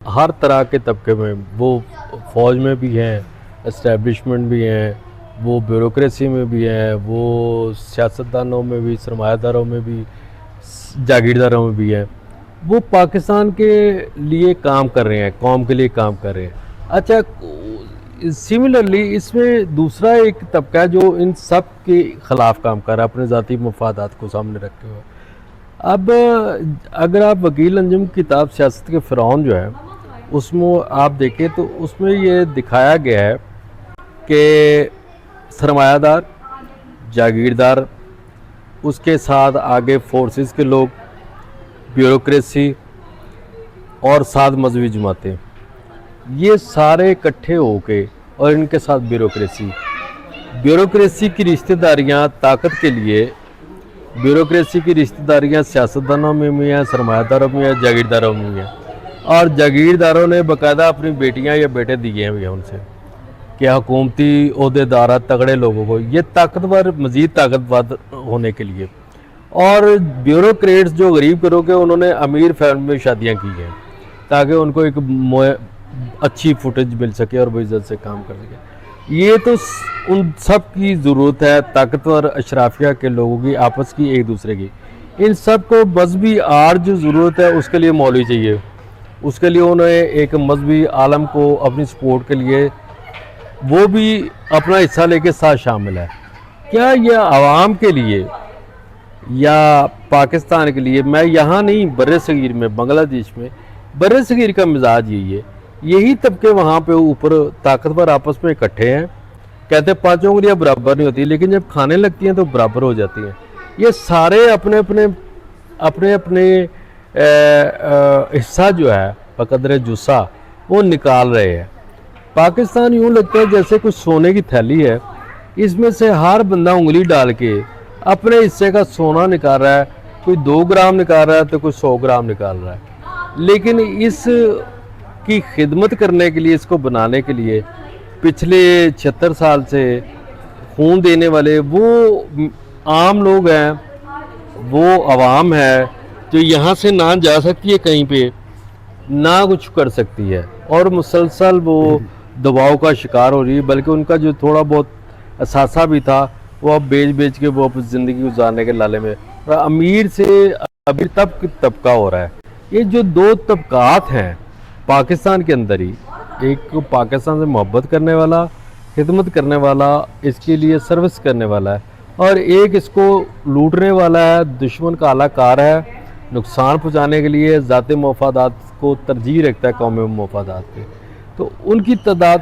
ہر طرح کے طبقے میں، وہ فوج میں بھی ہیں، اسٹیبلشمنٹ بھی ہیں، وہ بیوروکریسی میں بھی ہیں، وہ سیاستدانوں میں بھی، سرمایہ داروں میں بھی، جاگیرداروں میں بھی ہیں، وہ پاکستان کے لیے کام کر رہے ہیں، قوم کے لیے کام کر رہے ہیں۔ اچھا، سملرلی اس میں دوسرا ایک طبقہ ہے جو ان سب کے خلاف کام کر رہا ہے، اپنے ذاتی مفادات کو سامنے رکھتے ہوئے۔ اب اگر آپ وکیل انجم کی کتاب سیاست کے فرعون جو ہے اس میں آپ دیکھیں تو اس میں یہ دکھایا گیا ہے کہ سرمایہ دار، جاگیردار، اس کے ساتھ آگے فورسز کے لوگ، بیوروکریسی اور ساتھ مذہبی جماعتیں، یہ سارے اکٹھے ہو کے، اور ان کے ساتھ بیوروکریسی کی رشتہ داریاں طاقت کے لیے، بیوروکریسی کی رشتہ داریاں سیاستدانوں میں بھی ہیں، سرمایہ داروں میں ہیں، جاگیرداروں میں بھی ہیں، اور جاگیرداروں نے باقاعدہ اپنی بیٹیاں یا بیٹے دیے ہیں ان سے کہ حکومتی عہدے دارہ تگڑے لوگوں کو، یہ طاقتور، مزید طاقتور ہونے کے لیے، اور بیوروکریٹس جو غریب گروہ کے، انہوں نے امیر فیملی میں شادیاں کی ہیں تاکہ ان کو ایک اچھی فوٹیج مل سکے اور وہ عزت سے کام کر سکے۔ یہ تو ان سب کی ضرورت ہے، طاقتور اشرافیہ کے لوگوں کی، آپس کی، ایک دوسرے کی۔ ان سب کو مذہبی جو ضرورت ہے اس کے لیے مولوی چاہیے، اس کے لیے انہیں ایک مذہبی عالم کو اپنی سپورٹ کے لیے وہ بھی اپنا حصہ لے کے ساتھ شامل ہے۔ کیا یہ عوام کے لیے یا پاکستان کے لیے، میں یہاں نہیں، بر صغیر میں، بنگلہ دیش میں بر صغیر کا مزاج یہی ہے، یہی طبقے وہاں پہ اوپر طاقتور آپس میں اکٹھے ہیں، کہتے ہیں پانچوں انگلیاں برابر نہیں ہوتی، لیکن جب کھانے لگتی ہیں تو برابر ہو جاتی ہیں۔ یہ سارے اپنے حصہ جو ہے بقدر جسہ وہ نکال رہے ہیں۔ پاکستان یوں لگتا ہے جیسے کچھ سونے کی تھیلی ہے، اس میں سے ہر بندہ انگلی ڈال کے اپنے حصے کا سونا نکال رہا ہے، کوئی 2 گرام نکال رہا ہے تو کوئی 100 گرام نکال رہا ہے، لیکن اس کی خدمت کرنے کے لیے، اس کو بنانے کے لیے پچھلے 76 سال سے خون دینے والے وہ عام لوگ ہیں، وہ عوام ہے جو یہاں سے نہ جا سکتی ہے کہیں پہ، نہ کچھ کر سکتی ہے، اور مسلسل وہ دباؤ کا شکار ہو رہی ہے، بلکہ ان کا جو تھوڑا بہت اثاثہ بھی تھا وہ اب بیچ کے وہ زندگی گزارنے کے لالے میں، اور امیر سے امیر طبقہ ہو رہا ہے۔ یہ جو 2 طبقات ہیں پاکستان کے اندر ہی، ایک پاکستان سے محبت کرنے والا، خدمت کرنے والا، اس کے لیے سروس کرنے والا ہے، اور ایک اس کو لوٹنے والا ہے، دشمن کا اعلیٰ کار ہے، نقصان پہنچانے کے لیے ذاتی مفادات کو ترجیح رکھتا ہے قومی مفادات کے۔ تو ان کی تعداد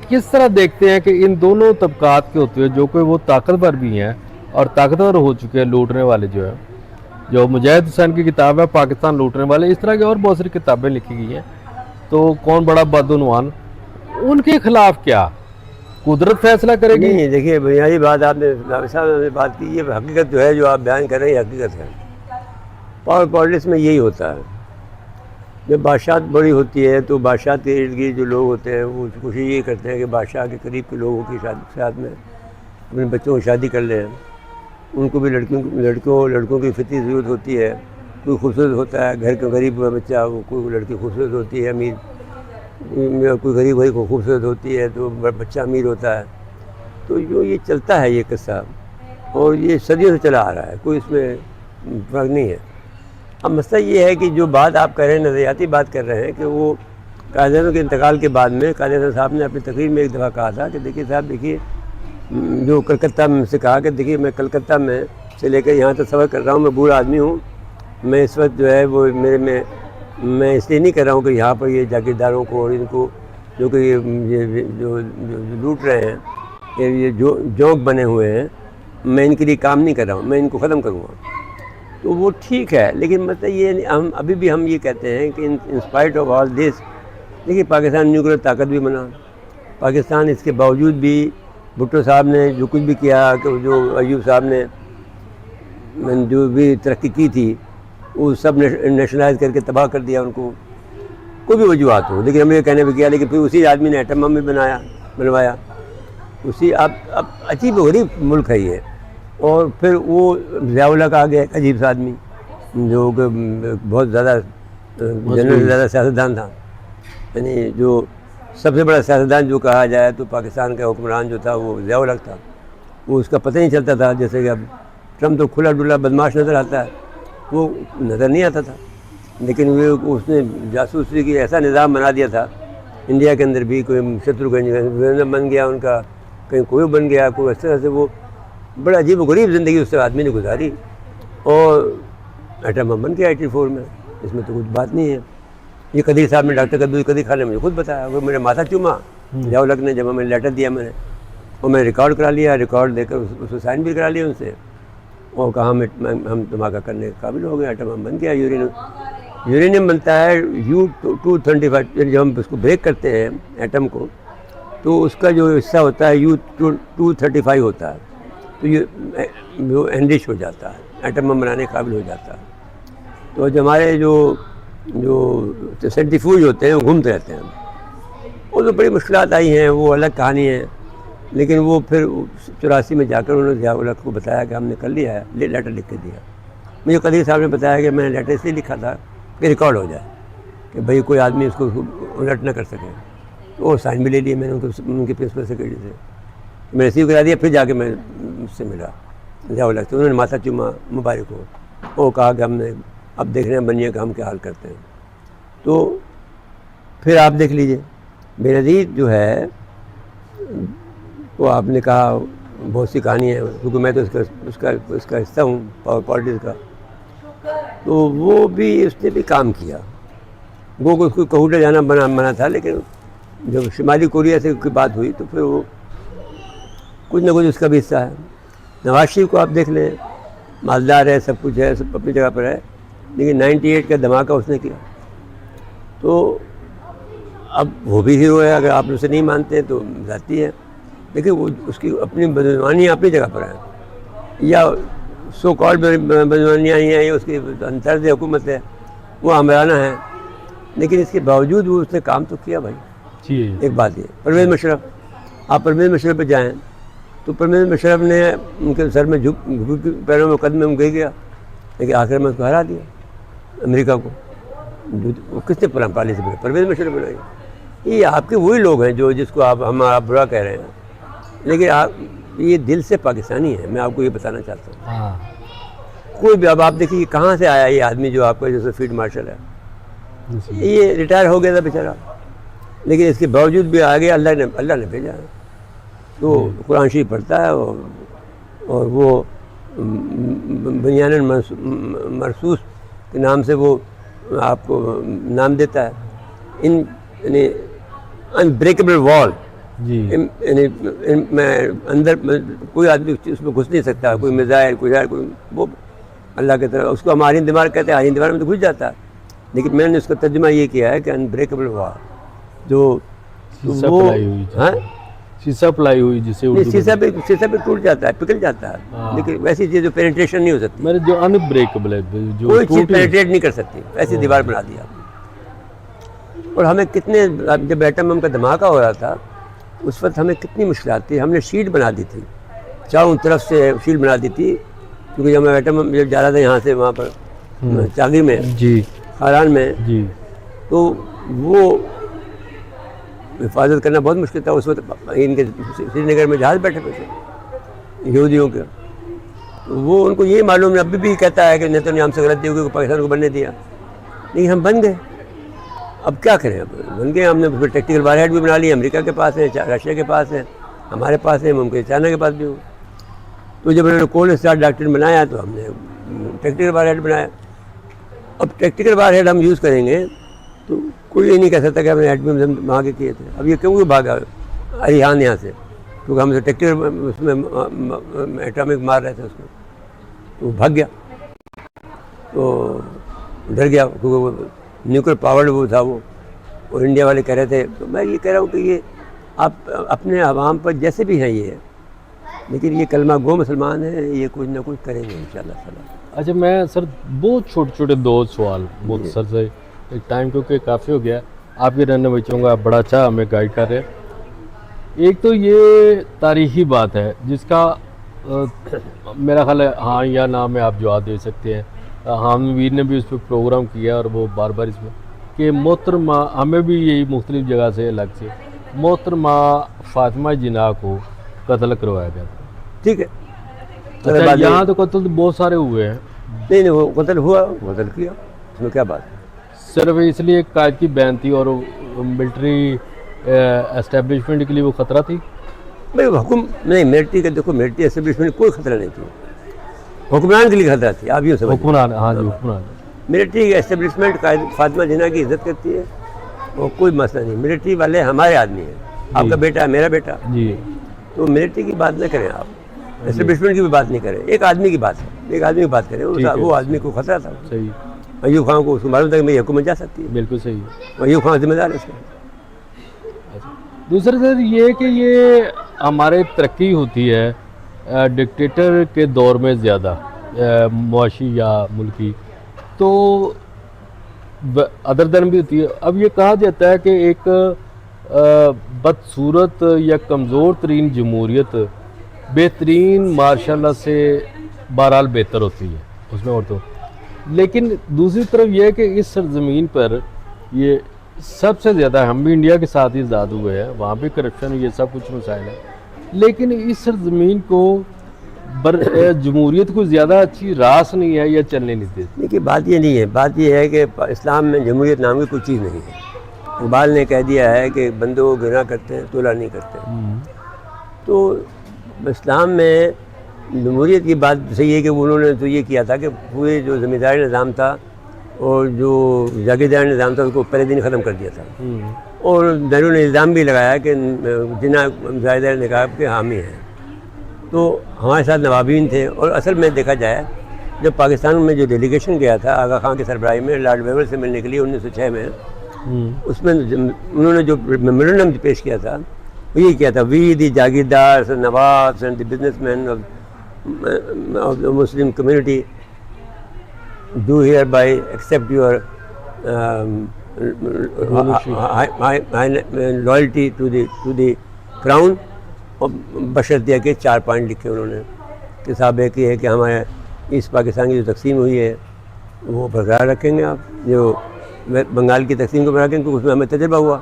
کس طرح دیکھتے ہیں کہ ان دونوں طبقات کے ہوتے ہوئے، جو کہ وہ طاقتور بھی ہیں اور طاقتور ہو چکے ہیں، لوٹنے والے جو ہیں، جو مجاہد حسین کی کتاب ہے پاکستان لوٹنے والے، اس طرح کی اور بہت ساری کتابیں لکھی گئی ہیں، تو کون بڑا بدعنوان، ان کے خلاف کیا قدرت فیصلہ کرے گی؟ نہیں، دیکھیے بنیادی بات آپ نے بات کی، یہ حقیقت جو ہے جو آپ بیان کر رہے ہیں حقیقت ہے۔ پاور پالیٹکس میں یہی ہوتا ہے، جب بادشاہت بڑی ہوتی ہے تو بادشاہ کے ارد گرد جو لوگ ہوتے ہیں وہ کوشش یہ کرتے ہیں کہ بادشاہ کے قریب کے لوگوں کی ساتھ میں اپنے بچوں کو شادی کر لیں۔ ان کو بھی لڑکوں کی فطری ضرورت ہوتی ہے، کوئی خوبصورت ہوتا ہے گھر کا غریب بچہ، کوئی لڑکی خوبصورت ہوتی ہے امیر، کوئی غریب کو خوبصورت ہوتی ہے تو بچہ امیر ہوتا ہے، تو جو یہ چلتا ہے یہ قصہ، اور یہ صدیوں سے چلا آ رہا ہے، کوئی اس میں فرق نہیں ہے۔ اب مسئلہ یہ ہے کہ جو بات آپ کر رہے ہیں، نظریاتی بات کر رہے ہیں، کہ وہ قائد اعظم کے انتقال کے بعد میں قائد اعظم صاحب نے اپنی تقریر میں ایک دفعہ کہا تھا کہ دیکھیے صاحب، دیکھیے جو کلکتہ میں سے کہا کہ دیکھیے میں کلکتہ میں سے لے کر یہاں تک سفر کر رہا ہوں، میں بوڑھا آدمی ہوں، میں اس وقت جو ہے وہ میں اس لیے نہیں کر رہا ہوں کہ یہاں پر یہ جاگیرداروں کو اور ان کو جو کہ یہ جو لوٹ رہے ہیں، یہ جو جوک بنے ہوئے ہیں، میں ان کے لیے کام نہیں کر رہا ہوں، میں ان کو ختم کروں گا۔ تو وہ ٹھیک ہے، لیکن مطلب یہ ابھی بھی ہم یہ کہتے ہیں کہ انسپائٹ آف آل دس، دیکھیے پاکستان نیوکلیر طاقت بھی بنا، پاکستان اس کے باوجود بھی بھٹو صاحب نے جو کچھ بھی کیا، کہ جو ایوب صاحب نے جو بھی ترقی کی تھی وہ سب نیشنلائز کر کے تباہ کر دیا ان کو، کوئی بھی وجوہات ہو، لیکن ہم یہ کہنے بھی کیا، لیکن پھر اسی آدمی نے ایٹم بم بھی بنوایا، اسی اب عجیب و غریب ملک ہے یہ۔ اور پھر وہ ضیاء اللہ کا آگے ایک عجیب سا آدمی جو کہ بہت زیادہ جنرل سے زیادہ سیاستدان تھا، یعنی جو سب سے بڑا سیاستدان جو کہا جائے تو پاکستان کا حکمران جو تھا وہ ضیاء الحق تھا. وہ اس کا پتہ نہیں چلتا تھا. جیسے کہ اب ٹرمپ تو کھلا ڈلا بدماش نظر آتا ہے, وہ نظر نہیں آتا تھا, لیکن وہ اس نے جاسوسی کی ایسا نظام بنا دیا تھا انڈیا کے اندر بھی. کوئی شترو گنج بن گیا ان کا, کہیں کوئی بن گیا, کوئی اس طرح سے. وہ بڑا عجیب و غریب زندگی اس سے آدمی نے گزاری, اور ایٹم بم بن گیا 84 میں. اس میں تو کچھ بات نہیں ہے. یہ قدیر صاحب نے, ڈاکٹر قدیر خان نے مجھے خود بتایا. وہ میرے ماتھا چوما ضیاء الحق نے جب ہمیں لیٹر دیا میں نے, اور میں ریکارڈ کرا لیا, ریکارڈ دے کر اس کو سائن بھی کرا لیا ان سے, اور کہا ہم دھماکہ کرنے کے قابل ہو گئے. ایٹم بم بن گیا. یورینیم بنتا ہے U-235. جب ہم اس کو بریک کرتے ہیں ایٹم کو, تو اس کا جو حصہ ہوتا ہے U-235 ہوتا ہے, تو یہ وہ انرچ ہو جاتا ہے, ایٹم بم بنانے کے قابل ہو جاتا ہے. تو جو ہمارے جو سینٹریفیوج ہوتے ہیں وہ گھومتے رہتے ہیں. وہ تو بڑی مشکلات آئی ہیں, وہ الگ کہانی ہے. لیکن وہ پھر 84 میں جا کر انہوں نے ضیاء الحق کو بتایا کہ ہم نے کر لیا ہے, لیٹر لکھ کے دیا. مجھے قدیر صاحب نے بتایا کہ میں نے لیٹر اس لیے لکھا تھا کہ ریکارڈ ہو جائے, کہ بھئی کوئی آدمی اس کو الٹ نہ کر سکے. وہ سائن بھی لے لیے میں نے ان کے پرنسپل سیکرٹری سے. میں ریسیو کرا دیا. پھر جا کے میں اس سے ملا ضیاء الحق سے. انہوں نے ماتھا چوما مبارک ہو, وہ کہا کہ ہم نے اب دیکھ رہے ہیں بنیے کہ ہم کیا حال کرتے ہیں. تو پھر آپ دیکھ لیجئے بےنظیر جو ہے, وہ آپ نے کہا بہت سی کہانی ہے, کیونکہ میں تو اس کا حصہ ہوں پالیٹکس کا. تو وہ بھی اس نے بھی کام کیا. وہ اس کو کہوٹا جانا بنا تھا, لیکن جب شمالی کوریا سے کی بات ہوئی تو پھر وہ کچھ نہ کچھ اس کا بھی حصہ ہے. نواز شریف کو آپ دیکھ لیں, مالدار ہے, سب کچھ ہے, سب اپنی جگہ پر ہے, لیکن 98 کا دھماکہ اس نے کیا. تو اب وہ بھی ہیرو ہے, اگر آپ اسے نہیں مانتے ہیں تو ذاتی ہے, لیکن وہ اس کی اپنی بدعنوانیاں اپنی جگہ پر ہیں, یا سو کالڈ بدعنوانیاں ہیں, یا اس کی طرز حکومت ہے وہ آمرانہ ہے. لیکن اس کے باوجود وہ اس نے کام تو کیا بھائی. ایک بات یہ, پرویز مشرف, آپ پرویز مشرف پہ جائیں تو پرویز مشرف نے ان کے سر میں جھک پیروں میں قدم میں گئی گیا, لیکن آخر میں اس کو ہرا دیا امریکہ کو. کس نے پالیسی بنائی؟ پرویز مشرف بنائی. یہ آپ کے وہی لوگ ہیں جو جس کو آپ برا کہہ رہے ہیں, لیکن آپ یہ دل سے پاکستانی ہیں. میں آپ کو یہ بتانا چاہتا ہوں. کوئی بھی, اب آپ دیکھیے کہاں سے آیا یہ آدمی جو آپ کا جیسے فیلڈ مارشل ہے, یہ ریٹائر ہو گیا تھا بیچارہ, لیکن اس کے باوجود بھی آگے اللہ نے بھیجا ہے. تو قرآن شریف پڑھتا ہے, اور وہ بنیان مرصوص کے نام سے وہ آپ کو نام دیتا ہے, یعنی انبریکیبل وال. یعنی میں اندر کوئی آدمی اس میں گھس نہیں سکتا, کوئی میزائل کوئی وہ اللہ کی طرف. اس کو ہم آرین دیوار کہتے ہیں, آرین دیوار میں تو گھس جاتا ہے, لیکن میں نے اس کا ترجمہ یہ کیا ہے کہ انبریکیبل وال, جو وہ شیشہ پلائی ہوئی جسے شیشہ بھی ٹوٹ جاتا ہے, پگھل جاتا ہے, لیکن ویسی چیز جو پینیٹریشن نہیں ہو سکتی, میرے جو انبریکیبل ہے, جو کوئی چیز پینیٹریٹ نہیں کر سکتی, ایسی دیوار بنا دیا. اور ہمیں کتنے, جب ایٹم بم کا دھماکہ ہو رہا تھا اس وقت ہمیں کتنی مشکلات تھی. ہم نے شیلڈ بنا دی تھی, چاروں طرف سے شیلڈ بنا دی تھی, کیونکہ جب میں ایٹم بم جب جا رہا تھا یہاں سے وہاں پر چاگی میں, خاران میں, تو وہ حفاظت کرنا بہت مشکل تھا. اس وقت ان کے سری نگر میں جہاز بیٹھے ہوئے تھے یہودیوں کے. وہ ان کو یہ معلوم ہے, ابھی بھی کہتا ہے کہ نیتو نے ہم سے غلطی ہوگی, پاکستان کو بننے دیا, لیکن ہم بن گئے. اب کیا کریں, اب بن گئے. ہم نے ٹیکٹیکل وار ہیڈ بھی بنا لی, امریکہ کے پاس ہے, رشیا کے پاس ہے, ہمارے پاس ہے, ممکن چائنا کے پاس بھی ہو. تو جب انہوں نے کولڈ اسٹار ڈاکٹرن بنایا تو ہم نے ٹیکٹیکل وار ہیڈ بنایا. اب ٹیکٹیکل وار ہیڈ ہم یوز کریں گے تو کوئی یہ نہیں کہہ سکتا کہ ہم نے ایٹمی وہاں کے کیے تھے. اب یہ کیوں بھاگا اریحان یہاں سے, کیونکہ ہم ٹیکٹیکل اس میں ایٹامک مار رہے تھے اس کو, تو وہ بھاگ گیا, تو ڈر گیا, کیونکہ وہ نیوکلیر پاورڈ وہ تھا. وہ اور انڈیا والے کہہ رہے تھے. تو میں یہ کہہ رہا ہوں کہ یہ آپ اپنے عوام پر جیسے بھی ہیں یہ, لیکن یہ کلمہ گو مسلمان ہیں, یہ کچھ نہ کچھ کریں گے انشاءاللہ تعالیٰ. اچھا, میں سر بہت چھوٹے دو سوال مختصر سے, ٹائم کیونکہ کافی ہو گیا, آپ کے رہنے بچوں کا بڑا اچھا ہمیں گائیڈ کر رہے. ایک تو یہ تاریخی بات ہے جس کا میرا خیال ہے ہاں یا نہ میں آپ جواب دے سکتے ہیں. حامد ویر نے بھی اس پہ پروگرام کیا اور وہ بار بار اس میں کہ محترمہ ہمیں بھی یہی مختلف جگہ سے الگ سے محترمہ فاطمہ جناح کو قتل کروایا گیا تھا. ٹھیک ہے. اچھا یہاں تو قتل بہت سارے ہوئے ہیں. نہیں وہ قتل ہوا، قتل کیا، اس میں کیا بات ہے؟ صرف اس لیے قائد کی بین تھی اور ملٹری اسٹیبلشمنٹ کے لیے وہ خطرہ تھی. بھائی حکم نہیں، ملٹری کا دیکھو، ملٹری اسٹیبلشمنٹ کوئی خطرہ نہیں تھی، حکمران کے لیے خطرہ تھی. آپ یہ سمجھ حکمران، ہاں جی حکمران. ملٹری اسٹیبلشمنٹ قائد فاطمہ جناح کی عزت کرتی ہے، اور کوئی مسئلہ نہیں. ملٹری والے ہمارے آدمی ہیں، آپ کا بیٹا ہے، میرا بیٹا. جی تو ملٹری کی بات نہ کریں آپ، اسٹیبلشمنٹ کی بھی بات نہیں کریں. ایک آدمی کی بات ہے، ایک آدمی کی بات کریں. وہ آدمی کو خطرہ تھا. صحیح. ایوب خان کو اس کو معلوم تھا کہ میری حکومت جا سکتی ہے. بالکل صحیح. ایوب خان ذمہ دار ہے اس کا. دوسرا سر یہ کہ یہ ہمارے ترقی ہوتی ہے ڈکٹیٹر کے دور میں زیادہ معاشی یا ملکی، تو ادر دن بھی ہوتی ہے. اب یہ کہا جاتا ہے کہ ایک بدصورت یا کمزور ترین جمہوریت بہترین ماشاء اللہ سے بہرحال بہتر ہوتی ہے اس میں عورتوں. لیکن دوسری طرف یہ ہے کہ اس سرزمین پر یہ سب سے زیادہ، ہم بھی انڈیا کے ساتھ ہی آزاد ہوئے ہیں، وہاں بھی کرپشن یہ سب کچھ مسائل ہے، لیکن اس سرزمین کو جمہوریت کو زیادہ اچھی راس نہیں ہے یا چلنے نہیں دیتی. دیکھیے بات یہ نہیں ہے، بات یہ ہے کہ اسلام میں جمہوریت نام کی کوئی چیز نہیں ہے. اقبال نے کہہ دیا ہے کہ بندوں کو گناہ کرتے ہیں تولا نہیں کرتے. تو اسلام میں جمہوریت کی بات صحیح ہے کہ انہوں نے تو یہ کیا تھا کہ پورے جو زمینداری نظام تھا اور جو جاگیرداری نظام تھا اس کو پہلے دن ختم کر دیا تھا. اور بیرون الزام بھی لگایا کہ جناح زائدہ نقاب کے حامی ہیں. تو ہمارے ساتھ نوابین تھے. اور اصل میں دیکھا جائے جب پاکستان میں جو ڈیلیگیشن گیا تھا آغا خان کی سربراہی میں لارڈ ویور سے ملنے کے لیے 1906 میں، اس میں انہوں نے جو میمورنڈم پیش کیا تھا وہ یہ کیا تھا: وی دی جاگیردار نوابس and the business man of the Muslim community do hereby accept your loyalty to the crown. اور بشرطیہ کے 4 پوائنٹ لکھے انہوں نے کہ صاحب ایک یہ ہے کہ ہمارے ایسٹ پاکستان کی جو تقسیم ہوئی ہے وہ برقرار رکھیں گے. آپ جو بنگال کی تقسیم کو برقرار رکھیں گے کیونکہ اس میں ہمیں تجربہ ہوا.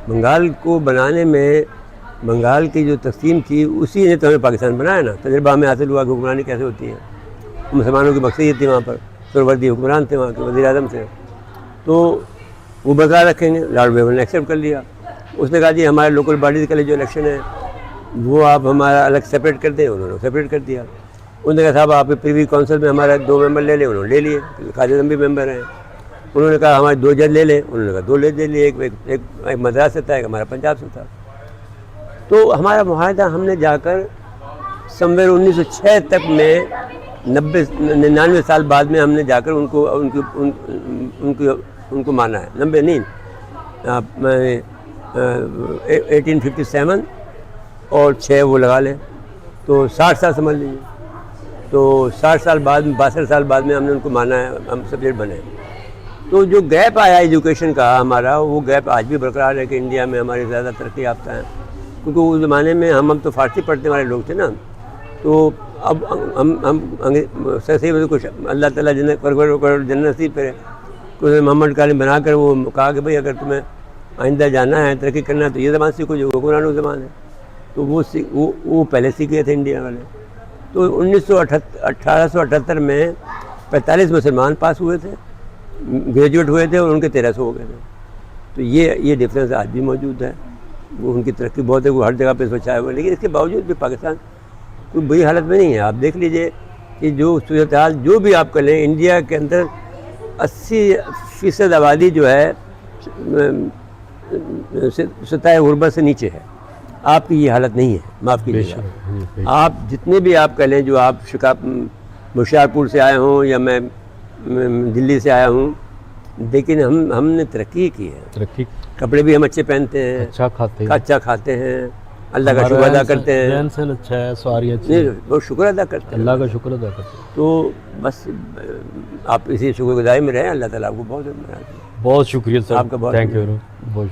بنگال کو بنانے میں بنگال کی جو تقسیم تھی اسی نے تو ہمیں پاکستان بنایا نا. تجربہ ہمیں حاصل ہوا کہ حکمرانی کیسے ہوتی ہے. مسلمانوں کی مقصد تھی وہاں پر، سروردی حکمران تھے وہاں کے، وزیر اعظم تھے. تو وہ برقرار رکھیں گے. لارڈ ویور نے ایکسیپٹ کر لیا. اس نے کہا جی ہمارے لوکل باڈیز کے لیے جو الیکشن ہے وہ آپ ہمارا الگ سپریٹ کر دیں. انہوں نے سپریٹ کر دیا. انہوں نے کہا صاحب آپ پریوی کونسل میں ہمارا 2 ممبر لے لیں. انہوں نے لے لیے. قائد اعظم بھی ممبر ہیں. انہوں نے کہا ہمارے 2 جج لے لیں. انہوں نے کہا 2 لے لیے. ایک مدراس سے تھا، ایک ہمارا پنجاب سے تھا. تو ہمارا معاہدہ ہم نے جا کر سمویر 1906 تک میں 99 سال بعد میں ہم نے جا کر ان کو مانا ہے. 90 نہیں، 1857 اور 6 وہ لگا لیں تو 60 سال سمجھ لیجیے. تو 60 سال بعد 62 سال بعد میں ہم نے ان کو مانا ہے، ہم سبجیکٹ بنے. تو جو گیپ آیا ایجوکیشن کا ہمارا، وہ گیپ آج بھی برقرار ہے کہ انڈیا میں ہمارے زیادہ ترقی یافتہ ہیں. کیونکہ اس زمانے میں ہم تو فارسی پڑھنے والے لوگ تھے نا. تو اب ہم صحیح کچھ اللہ تعالیٰ جنت نصیب کرے. کچھ محمد کالم بنا کر وہ کہا کہ بھئی اگر تمہیں آئندہ جانا ہے، ترقی کرنا ہے تو یہ زبان سیکھو جو حکمرانوں زبان ہے. تو وہ پہلے سیکھ گئے تھے انڈیا والے. تو 1878 میں 45 مسلمان پاس ہوئے تھے، گریجویٹ ہوئے تھے، اور ان کے 1300 ہو گئے تھے. تو یہ ڈفرینس آج بھی موجود ہے. وہ ان کی ترقی بہت ہے، وہ ہر جگہ پہ سوچا ہے. لیکن اس کے باوجود بھی پاکستان کوئی بری حالت میں نہیں ہے. آپ دیکھ لیجئے کہ جو صورتحال جو بھی آپ کر لیں، انڈیا کے اندر 80% آبادی جو ہے سطح غربت سے نیچے ہے. آپ کی یہ حالت نہیں ہے. معاف کیجیے، آپ جتنے بھی آپ کر لیں، جو آپ ہوشیارپور سے آئے ہوں یا میں دلی سے آیا ہوں، لیکن ہم نے ترقی کی ہے. ترقی، کپڑے بھی ہم اچھے پہنتے ہیں، اچھا کھاتے ہیں، اللہ کا شکر ادا کرتے ہیں. اچھا ہے، سواری اچھی ہے، بہت شکر ادا کرتے ہیں، اللہ کا شکر ادا کرتے ہیں. تو بس آپ اسی شکر گزاری میں رہیں. اللہ تعالیٰ آپ کو بہت بہت شکریہ سر. آپ کا بہت تھینک یو.